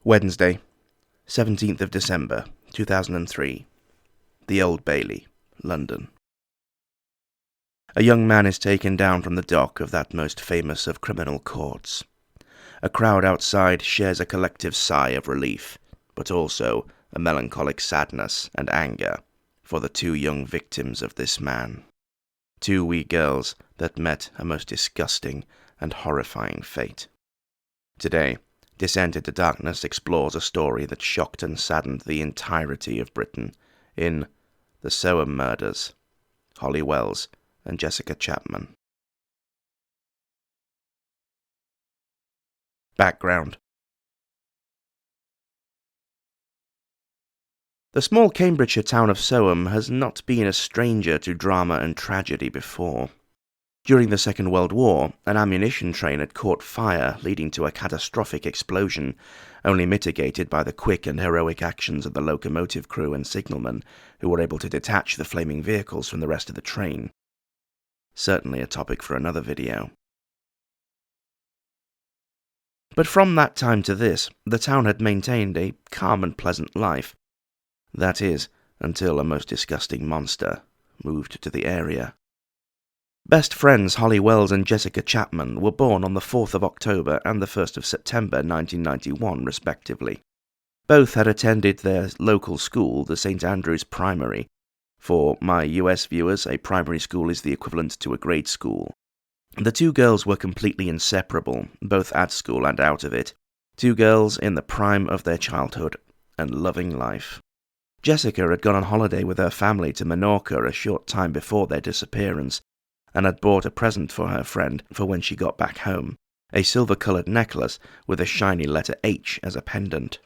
Wednesday, 17th of December, 2003. The Old Bailey, London. A young man is taken down from the dock of that most famous of criminal courts. A crowd outside shares a collective sigh of relief, but also a melancholic sadness and anger for the two young victims of this man. Two wee girls that met a most disgusting and horrifying fate. Today, Descent into Darkness explores a story that shocked and saddened the entirety of Britain in the Soham murders, Holly Wells and Jessica Chapman. Background. The small Cambridgeshire town of Soham has not been a stranger to drama and tragedy before. During the Second World War, an ammunition train had caught fire, leading to a catastrophic explosion, only mitigated by the quick and heroic actions of the locomotive crew and signalmen, who were able to detach the flaming vehicles from the rest of the train. Certainly a topic for another video. But from that time to this, the town had maintained a calm and pleasant life. That is, until a most disgusting monster moved to the area. Best friends Holly Wells and Jessica Chapman were born on the 4th of October and the 1st of September 1991, respectively. Both had attended their local school, the St. Andrew's Primary. For my US viewers, a primary school is the equivalent to a grade school. The two girls were completely inseparable, both at school and out of it. Two girls in the prime of their childhood and loving life. Jessica had gone on holiday with her family to Menorca a short time before their disappearance, and had bought a present for her friend for when she got back home, a silver-coloured necklace with a shiny letter H as a pendant.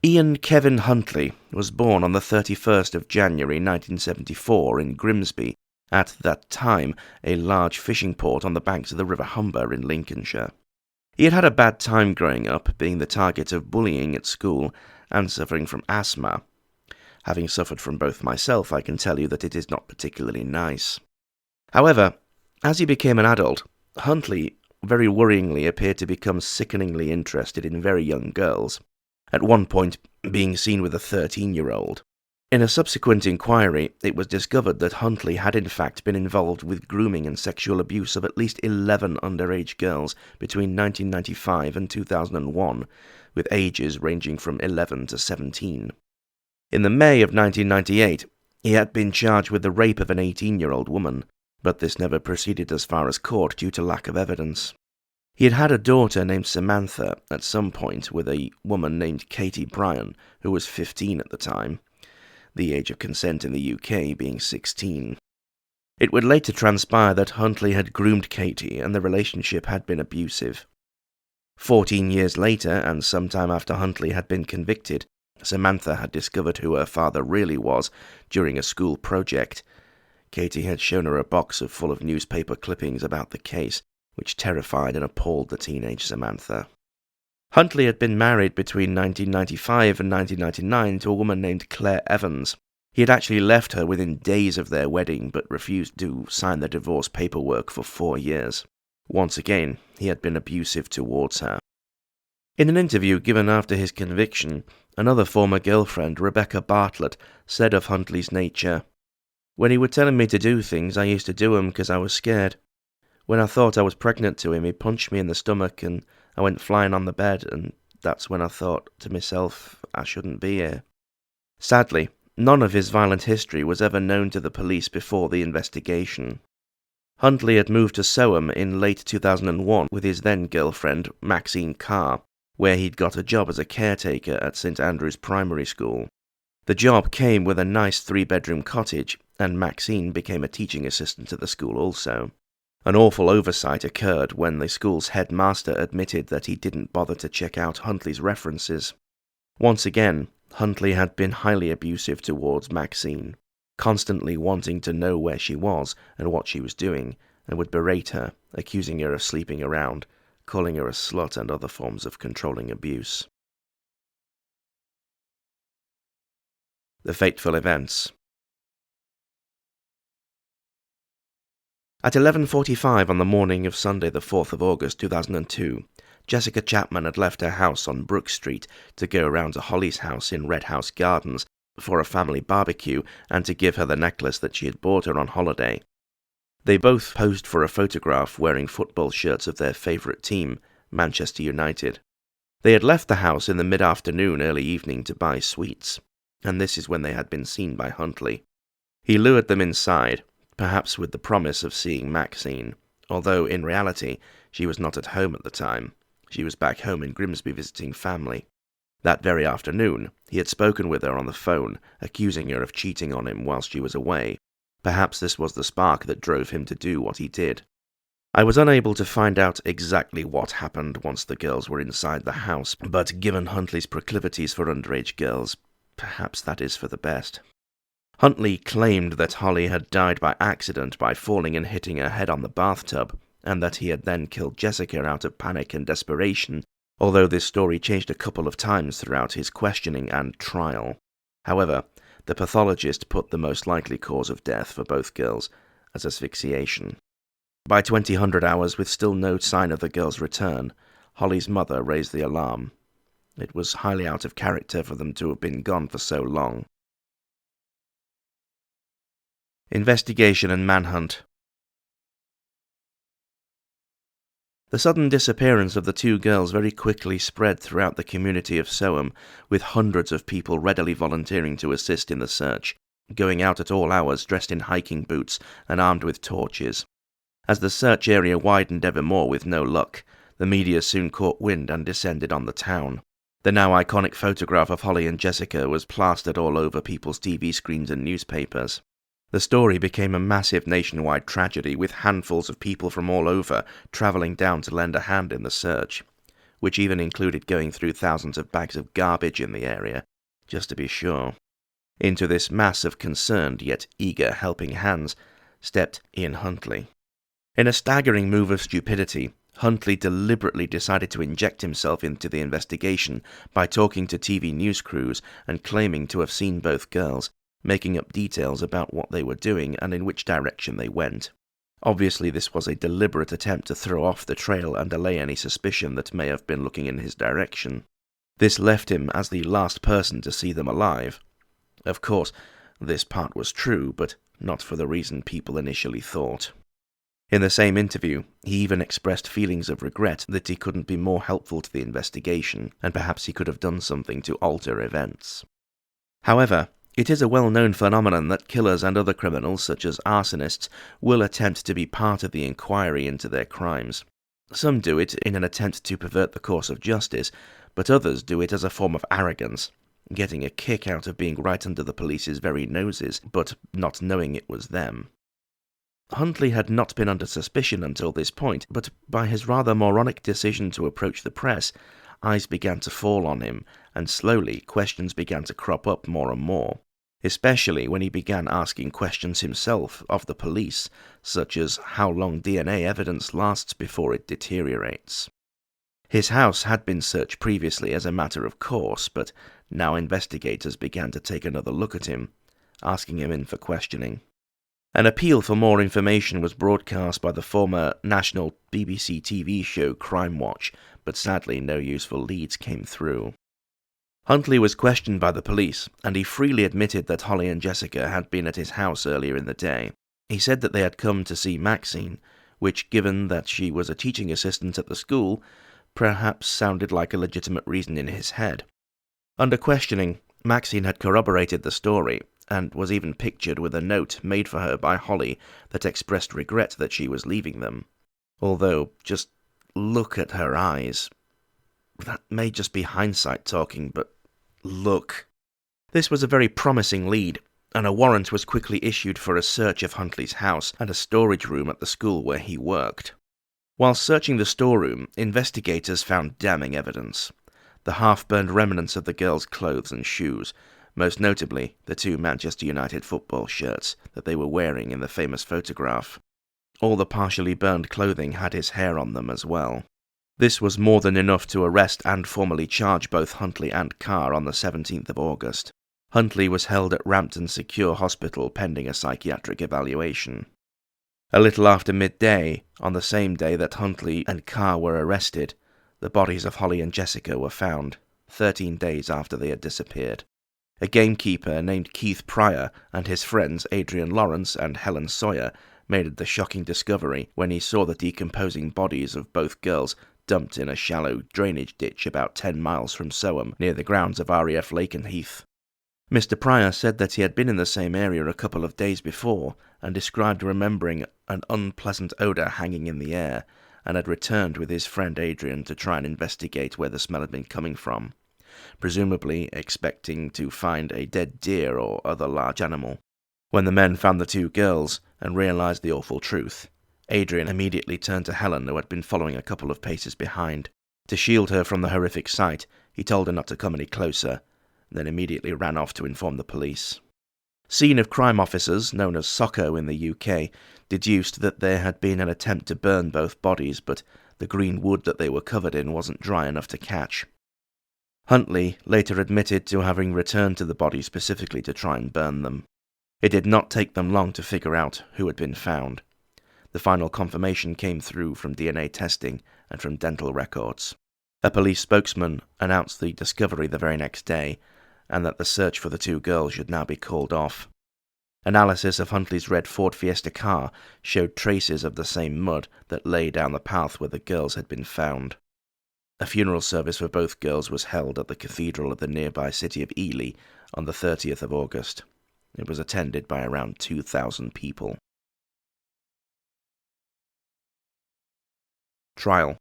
Ian Kevin Huntley was born on the 31st of January 1974 in Grimsby, at that time a large fishing port on the banks of the River Humber in Lincolnshire. He had had a bad time growing up, being the target of bullying at school and suffering from asthma. Having suffered from both myself, I can tell you that it is not particularly nice. However, as he became an adult, Huntley very worryingly appeared to become sickeningly interested in very young girls, at one point being seen with a 13-year-old. In a subsequent inquiry, it was discovered that Huntley had in fact been involved with grooming and sexual abuse of at least 11 underage girls between 1995 and 2001, with ages ranging from 11 to 17. In the May of 1998, he had been charged with the rape of an 18-year-old woman, but this never proceeded as far as court due to lack of evidence. He had had a daughter named Samantha at some point with a woman named Katie Bryan, who was 15 at the time, the age of consent in the UK being 16. It would later transpire that Huntley had groomed Katie and the relationship had been abusive. 14 years later, and sometime after Huntley had been convicted, Samantha had discovered who her father really was during a school project. Katie had shown her a box full of newspaper clippings about the case, which terrified and appalled the teenage Samantha. Huntley had been married between 1995 and 1999 to a woman named Claire Evans. He had actually left her within days of their wedding, but refused to sign the divorce paperwork for 4 years. Once again, he had been abusive towards her. In an interview given after his conviction, another former girlfriend, Rebecca Bartlett, said of Huntley's nature, "When he were telling me to do things, I used to do 'em because I was scared. When I thought I was pregnant to him, he punched me in the stomach and I went flying on the bed, and that's when I thought to myself, I shouldn't be here." Sadly, none of his violent history was ever known to the police before the investigation. Huntley had moved to Soham in late 2001 with his then-girlfriend, Maxine Carr, where he'd got a job as a caretaker at St. Andrew's Primary School. The job came with a nice 3-bedroom cottage, and Maxine became a teaching assistant at the school also. An awful oversight occurred when the school's headmaster admitted that he didn't bother to check out Huntley's references. Once again, Huntley had been highly abusive towards Maxine, constantly wanting to know where she was and what she was doing, and would berate her, accusing her of sleeping around, calling her a slut and other forms of controlling abuse. The fateful events. At 11:45 on the morning of Sunday the 4th of August 2002, Jessica Chapman had left her house on Brook Street to go around to Holly's house in Red House Gardens for a family barbecue and to give her the necklace that she had bought her on holiday. They both posed for a photograph wearing football shirts of their favourite team, Manchester United. They had left the house in the mid-afternoon, early evening to buy sweets, and this is when they had been seen by Huntley. He lured them inside, perhaps with the promise of seeing Maxine, although in reality she was not at home at the time. She was back home in Grimsby visiting family. That very afternoon, he had spoken with her on the phone, accusing her of cheating on him whilst she was away. Perhaps this was the spark that drove him to do what he did. I was unable to find out exactly what happened once the girls were inside the house, but given Huntley's proclivities for underage girls, perhaps that is for the best. Huntley claimed that Holly had died by accident by falling and hitting her head on the bathtub, and that he had then killed Jessica out of panic and desperation, although this story changed a couple of times throughout his questioning and trial. However, the pathologist put the most likely cause of death for both girls as asphyxiation. By 2000 hours, with still no sign of the girl's return, Holly's mother raised the alarm. It was highly out of character for them to have been gone for so long. Investigation and manhunt. The sudden disappearance of the two girls very quickly spread throughout the community of Soham, with hundreds of people readily volunteering to assist in the search, going out at all hours dressed in hiking boots and armed with torches. As the search area widened ever more with no luck, the media soon caught wind and descended on the town. The now iconic photograph of Holly and Jessica was plastered all over people's TV screens and newspapers. The story became a massive nationwide tragedy, with handfuls of people from all over travelling down to lend a hand in the search, which even included going through thousands of bags of garbage in the area, just to be sure. Into this mass of concerned yet eager helping hands stepped Ian Huntley. In a staggering move of stupidity, Huntley deliberately decided to inject himself into the investigation by talking to TV news crews and claiming to have seen both girls, making up details about what they were doing and in which direction they went. Obviously, this was a deliberate attempt to throw off the trail and allay any suspicion that may have been looking in his direction. This left him as the last person to see them alive. Of course, this part was true, but not for the reason people initially thought. In the same interview, he even expressed feelings of regret that he couldn't be more helpful to the investigation, and perhaps he could have done something to alter events. However, it is a well-known phenomenon that killers and other criminals, such as arsonists, will attempt to be part of the inquiry into their crimes. Some do it in an attempt to pervert the course of justice, but others do it as a form of arrogance, getting a kick out of being right under the police's very noses, but not knowing it was them. Huntley had not been under suspicion until this point, but by his rather moronic decision to approach the press, eyes began to fall on him, and slowly questions began to crop up more and more, especially when he began asking questions himself of the police, such as how long DNA evidence lasts before it deteriorates. His house had been searched previously as a matter of course, but now investigators began to take another look at him, asking him in for questioning. An appeal for more information was broadcast by the former national BBC TV show Crime Watch, but sadly no useful leads came through. Huntley was questioned by the police, and he freely admitted that Holly and Jessica had been at his house earlier in the day. He said that they had come to see Maxine, which, given that she was a teaching assistant at the school, perhaps sounded like a legitimate reason in his head. Under questioning, Maxine had corroborated the story, and was even pictured with a note made for her by Holly that expressed regret that she was leaving them. Although, just look at her eyes. That may just be hindsight talking, but look. This was a very promising lead, and a warrant was quickly issued for a search of Huntley's house and a storage room at the school where he worked. While searching the storeroom, investigators found damning evidence. The half-burned remnants of the girls' clothes and shoes, most notably the two Manchester United football shirts that they were wearing in the famous photograph. All the partially burned clothing had his hair on them as well. This was more than enough to arrest and formally charge both Huntley and Carr on the 17th of August. Huntley was held at Rampton Secure Hospital pending a psychiatric evaluation. A little after midday, on the same day that Huntley and Carr were arrested, the bodies of Holly and Jessica were found, 13 days after they had disappeared. A gamekeeper named Keith Pryor and his friends Adrian Lawrence and Helen Sawyer made the shocking discovery when he saw the decomposing bodies of both girls dumped in a shallow drainage ditch about 10 miles from Soham, near the grounds of RAF Lakenheath. Mr. Pryor said that he had been in the same area a couple of days before and described remembering an unpleasant odour hanging in the air, and had returned with his friend Adrian to try and investigate where the smell had been coming from, presumably expecting to find a dead deer or other large animal. When the men found the two girls and realised the awful truth, Adrian immediately turned to Helen, who had been following a couple of paces behind. To shield her from the horrific sight, he told her not to come any closer, then immediately ran off to inform the police. Scene of crime officers, known as SOCO in the UK, deduced that there had been an attempt to burn both bodies, but the green wood that they were covered in wasn't dry enough to catch. Huntley later admitted to having returned to the bodies specifically to try and burn them. It did not take them long to figure out who had been found. The final confirmation came through from DNA testing and from dental records. A police spokesman announced the discovery the very next day, and that the search for the two girls should now be called off. Analysis of Huntley's red Ford Fiesta car showed traces of the same mud that lay down the path where the girls had been found. A funeral service for both girls was held at the cathedral of the nearby city of Ely on the 30th of August. It was attended by around 2,000 people. Trial.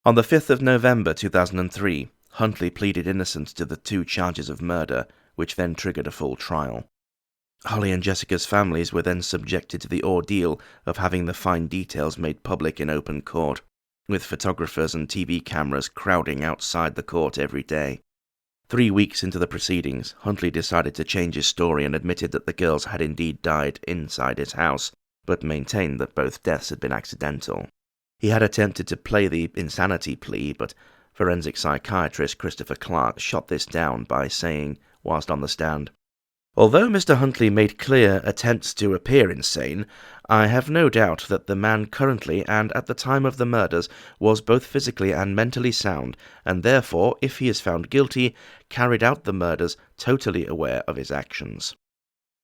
On the 5th of November 2003, Huntley pleaded innocent to the 2 charges of murder, which then triggered a full trial. Holly and Jessica's families were then subjected to the ordeal of having the fine details made public in open court, with photographers and TV cameras crowding outside the court every day. 3 weeks into the proceedings, Huntley decided to change his story and admitted that the girls had indeed died inside his house, but maintained that both deaths had been accidental. He had attempted to play the insanity plea, but forensic psychiatrist Christopher Clark shot this down by saying, whilst on the stand, "Although Mr. Huntley made clear attempts to appear insane, I have no doubt that the man currently and at the time of the murders was both physically and mentally sound, and therefore, if he is found guilty, carried out the murders totally aware of his actions."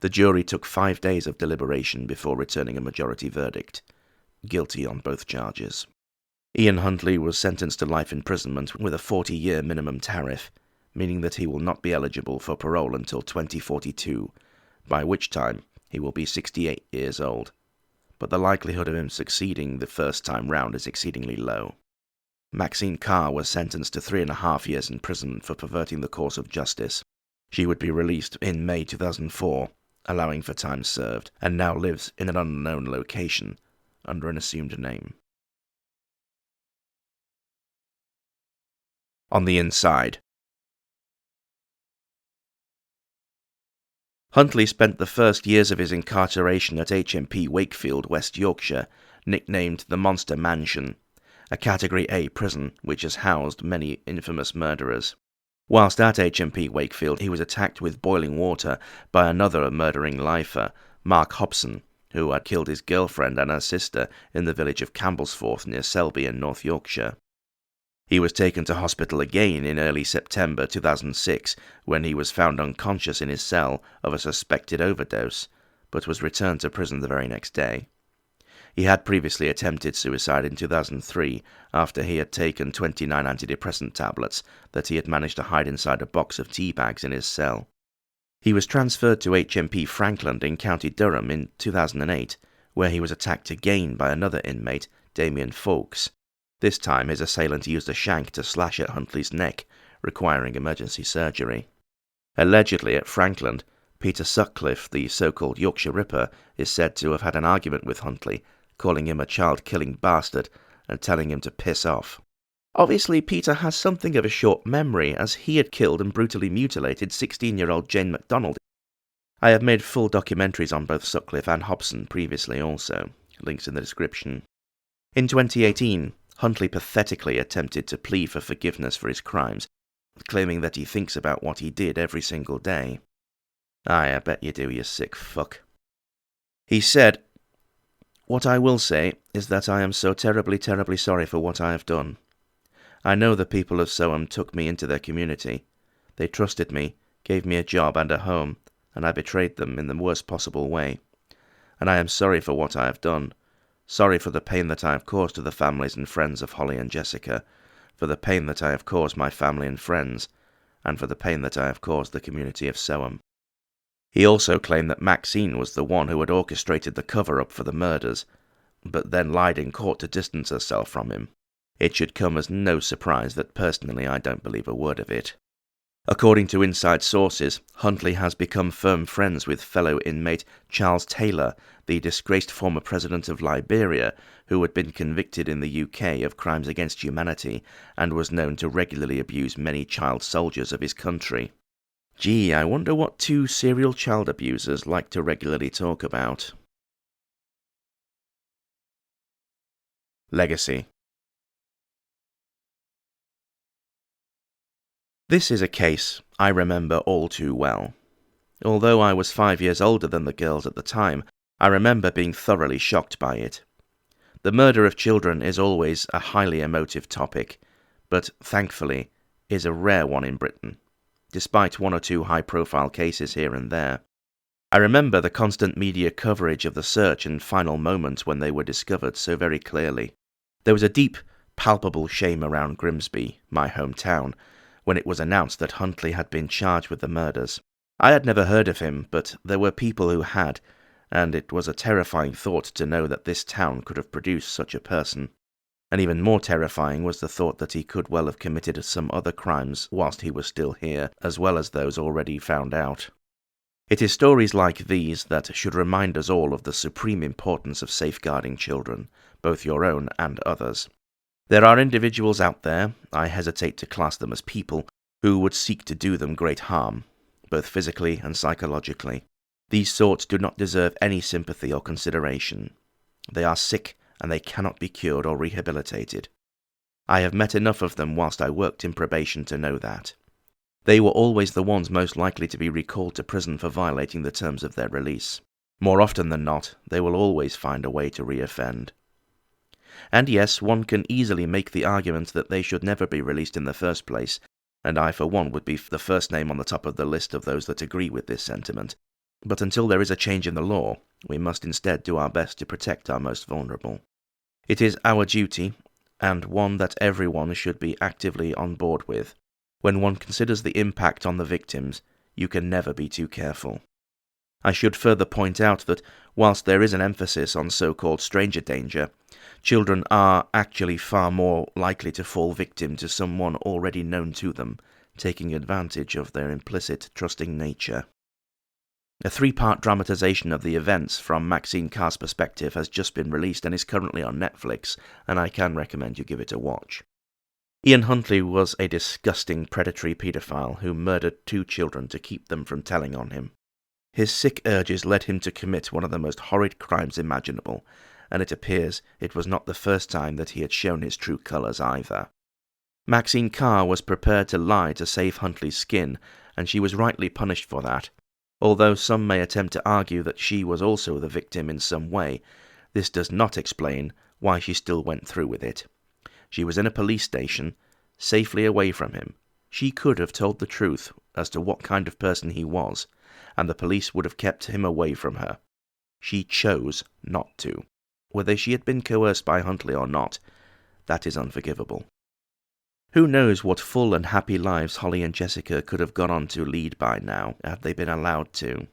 The jury took 5 days of deliberation before returning a majority verdict. Guilty on both charges. Ian Huntley was sentenced to life imprisonment with a 40-year minimum tariff, meaning that he will not be eligible for parole until 2042, by which time he will be 68 years old. But the likelihood of him succeeding the first time round is exceedingly low. Maxine Carr was sentenced to 3.5 years imprisonment for perverting the course of justice. She would be released in May 2004, allowing for time served, and now lives in an unknown location under an assumed name. On the inside. Huntley spent the first years of his incarceration at HMP Wakefield, West Yorkshire, nicknamed the Monster Mansion, a Category A prison which has housed many infamous murderers. Whilst at HMP Wakefield, he was attacked with boiling water by another murdering lifer, Mark Hobson, who had killed his girlfriend and her sister in the village of Campbellsforth near Selby in North Yorkshire. He was taken to hospital again in early September 2006 when he was found unconscious in his cell of a suspected overdose, but was returned to prison the very next day. He had previously attempted suicide in 2003 after he had taken 29 antidepressant tablets that he had managed to hide inside a box of tea bags in his cell. He was transferred to HMP Frankland in County Durham in 2008, where he was attacked again by another inmate, Damien Fawkes. This time his assailant used a shank to slash at Huntley's neck, requiring emergency surgery. Allegedly at Frankland, Peter Sutcliffe, the so-called Yorkshire Ripper, is said to have had an argument with Huntley, calling him a child-killing bastard and telling him to piss off. Obviously, Peter has something of a short memory, as he had killed and brutally mutilated 16-year-old Jane MacDonald. I have made full documentaries on both Sutcliffe and Hobson previously also, links in the description. In 2018, Huntley pathetically attempted to plead for forgiveness for his crimes, claiming that he thinks about what he did every single day. Aye, I bet you do, you sick fuck. He said, What I will say is that I am so terribly, terribly sorry for what I have done. I know the people of Soham took me into their community. They trusted me, gave me a job and a home, and I betrayed them in the worst possible way. And I am sorry for what I have done, sorry for the pain that I have caused to the families and friends of Holly and Jessica, for the pain that I have caused my family and friends, and for the pain that I have caused the community of Soham. He also claimed that Maxine was the one who had orchestrated the cover-up for the murders, but then lied in court to distance herself from him. It should come as no surprise that personally I don't believe a word of it. According to inside sources, Huntley has become firm friends with fellow inmate Charles Taylor, the disgraced former president of Liberia, who had been convicted in the UK of crimes against humanity and was known to regularly abuse many child soldiers of his country. Gee, I wonder what two serial child abusers like to regularly talk about. Legacy. This is a case I remember all too well. Although I was 5 years older than the girls at the time, I remember being thoroughly shocked by it. The murder of children is always a highly emotive topic, but thankfully is a rare one in Britain, despite one or two high-profile cases here and there. I remember the constant media coverage of the search and final moments when they were discovered so very clearly. There was a deep, palpable shame around Grimsby, my hometown, when it was announced that Huntley had been charged with the murders. I had never heard of him, but there were people who had, and it was a terrifying thought to know that this town could have produced such a person. And even more terrifying was the thought that he could well have committed some other crimes whilst he was still here, as well as those already found out. It is stories like these that should remind us all of the supreme importance of safeguarding children, both your own and others. There are individuals out there, I hesitate to class them as people, who would seek to do them great harm, both physically and psychologically. These sorts do not deserve any sympathy or consideration. They are sick and they cannot be cured or rehabilitated. I have met enough of them whilst I worked in probation to know that. They were always the ones most likely to be recalled to prison for violating the terms of their release. More often than not, they will always find a way to reoffend. And yes, one can easily make the argument that they should never be released in the first place, and I for one would be the first name on the top of the list of those that agree with this sentiment. But until there is a change in the law, we must instead do our best to protect our most vulnerable. It is our duty, and one that everyone should be actively on board with. When one considers the impact on the victims, you can never be too careful. I should further point out that whilst there is an emphasis on so-called stranger danger, children are actually far more likely to fall victim to someone already known to them, taking advantage of their implicit, trusting nature. A 3-part dramatization of the events from Maxine Carr's perspective has just been released and is currently on Netflix, and I can recommend you give it a watch. Ian Huntley was a disgusting predatory paedophile who murdered 2 children to keep them from telling on him. His sick urges led him to commit one of the most horrid crimes imaginable, and it appears it was not the first time that he had shown his true colours either. Maxine Carr was prepared to lie to save Huntley's skin, and she was rightly punished for that. Although some may attempt to argue that she was also the victim in some way, this does not explain why she still went through with it. She was in a police station, safely away from him. She could have told the truth as to what kind of person he was, and the police would have kept him away from her. She chose not to. Whether she had been coerced by Huntley or not, that is unforgivable. Who knows what full and happy lives Holly and Jessica could have gone on to lead by now, had they been allowed to.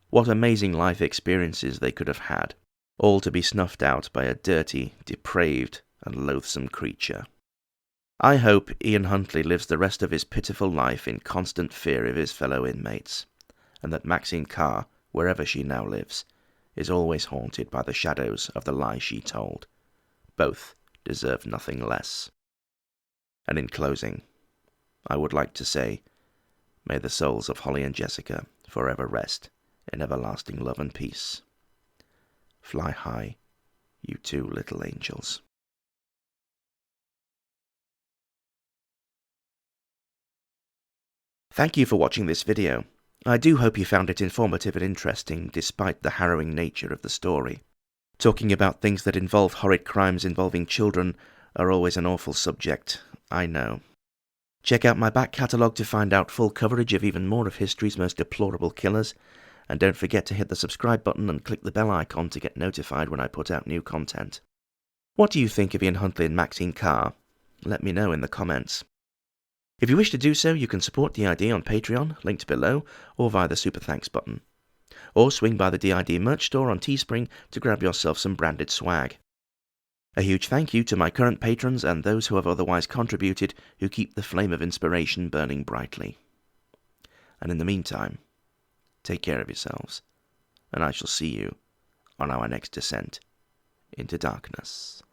What amazing life experiences they could have had, all to be snuffed out by a dirty, depraved, and loathsome creature. I hope Ian Huntley lives the rest of his pitiful life in constant fear of his fellow inmates, and that Maxine Carr, wherever she now lives, is always haunted by the shadows of the lie she told. Both deserve nothing less. And in closing, I would like to say, may the souls of Holly and Jessica forever rest in everlasting love and peace. Fly high, you 2 little angels. Thank you for watching this video. I do hope you found it informative and interesting despite the harrowing nature of the story. Talking about things that involve horrid crimes involving children are always an awful subject, I know. Check out my back catalogue to find out full coverage of even more of history's most deplorable killers, and don't forget to hit the subscribe button and click the bell icon to get notified when I put out new content. What do you think of Ian Huntley and Maxine Carr? Let me know in the comments. If you wish to do so, you can support DID on Patreon, linked below, or via the Super Thanks button. Or swing by the DID merch store on Teespring to grab yourself some branded swag. A huge thank you to my current patrons and those who have otherwise contributed who keep the flame of inspiration burning brightly. And in the meantime, take care of yourselves, and I shall see you on our next descent into darkness.